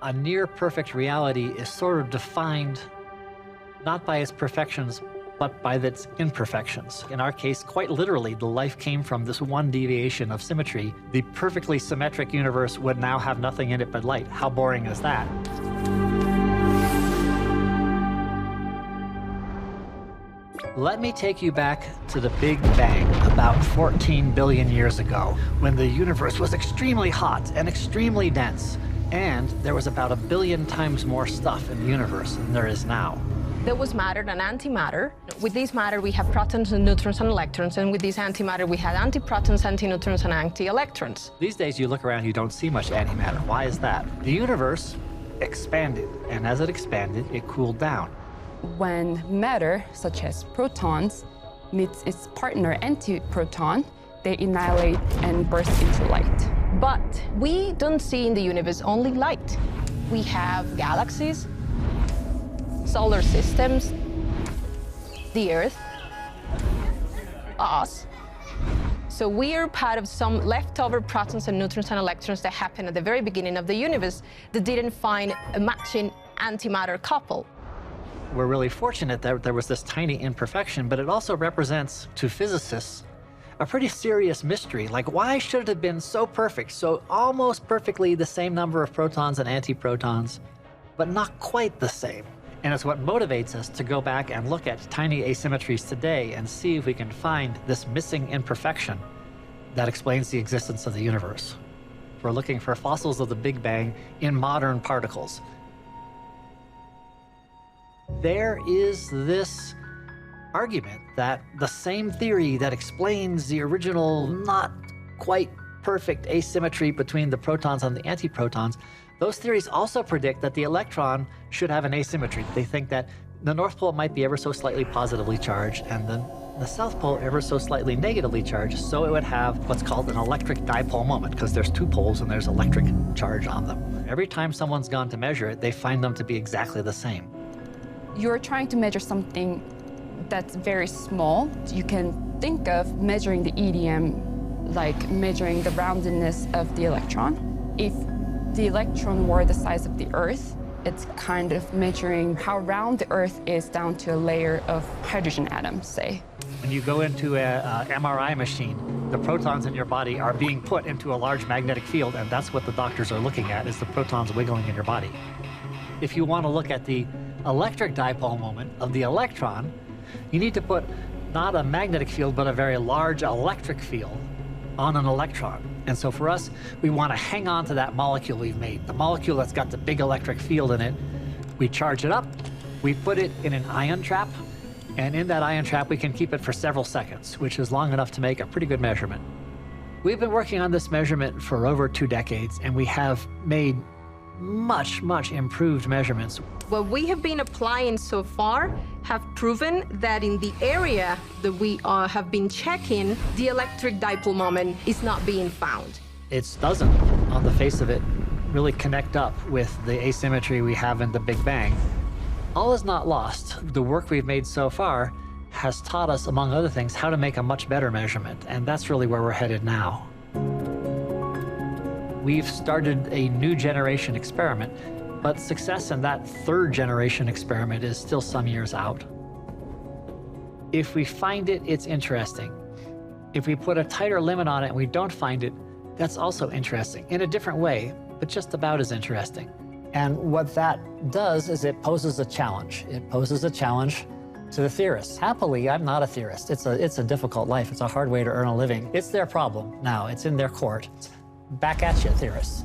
A near-perfect reality is sort of defined not by its perfections, but by its imperfections. In our case, quite literally, the life came from this one deviation of symmetry. The perfectly symmetric universe would now have nothing in it but light. How boring is that? Let me take you back to the Big Bang about 14 billion years ago, when the universe was extremely hot and extremely dense, and there was about 1 billion times more stuff in the universe than there is now. There was matter and antimatter. With this matter, we have protons and neutrons and electrons, and with this antimatter, we had antiprotons, antineutrons, and anti-electrons. These days, you look around, you don't see much antimatter. Why is that? The universe expanded, and as it expanded, it cooled down. When matter, such as protons, meets its partner antiproton, they annihilate and burst into light. But we don't see in the universe only light. We have galaxies, solar systems, the Earth, us. So we are part of some leftover protons and neutrons and electrons that happened at the very beginning of the universe that didn't find a matching antimatter couple. We're really fortunate that there was this tiny imperfection, but it also represents, to physicists, a pretty serious mystery. Like, why should it have been so perfect, so almost perfectly the same number of protons and antiprotons, but not quite the same? And it's what motivates us to go back and look at tiny asymmetries today and see if we can find this missing imperfection that explains the existence of the universe. We're looking for fossils of the Big Bang in modern particles. There is this argument that the same theory that explains the original not quite perfect asymmetry between the protons and the antiprotons, those theories also predict that the electron should have an asymmetry. They think that the North Pole might be ever so slightly positively charged and the South Pole ever so slightly negatively charged, so it would have what's called an electric dipole moment, because there's two poles and there's electric charge on them. Every time someone's gone to measure it, they find them to be exactly the same. You're trying to measure something that's very small. You can think of measuring the EDM like measuring the roundedness of the electron. If the electron were the size of the Earth, it's kind of measuring how round the Earth is down to a layer of hydrogen atoms, say. When you go into a MRI machine, the protons in your body are being put into a large magnetic field, and that's what the doctors are looking at, is the protons wiggling in your body. If you want to look at the electric dipole moment of the electron, you need to put not a magnetic field, but a very large electric field on an electron. And so for us, we want to hang on to that molecule we've made, the molecule that's got the big electric field in it. We charge it up, we put it in an ion trap, and in that ion trap, we can keep it for several seconds, which is long enough to make a pretty good measurement. We've been working on this measurement for over 2 decades, and we have made much, much improved measurements. What we have been applying so far have proven that in the area that we have been checking, the electric dipole moment is not being found. It doesn't, on the face of it, really connect up with the asymmetry we have in the Big Bang. All is not lost. The work we've made so far has taught us, among other things, how to make a much better measurement, and that's really where we're headed now. We've started a new generation experiment, but success in that 3rd generation experiment is still some years out. If we find it, it's interesting. If we put a tighter limit on it and we don't find it, that's also interesting, in a different way, but just about as interesting. And what that does is it poses a challenge. It poses a challenge to the theorists. Happily, I'm not a theorist. It's a difficult life. It's a hard way to earn a living. It's their problem now. It's in their court. Back at you, theorists.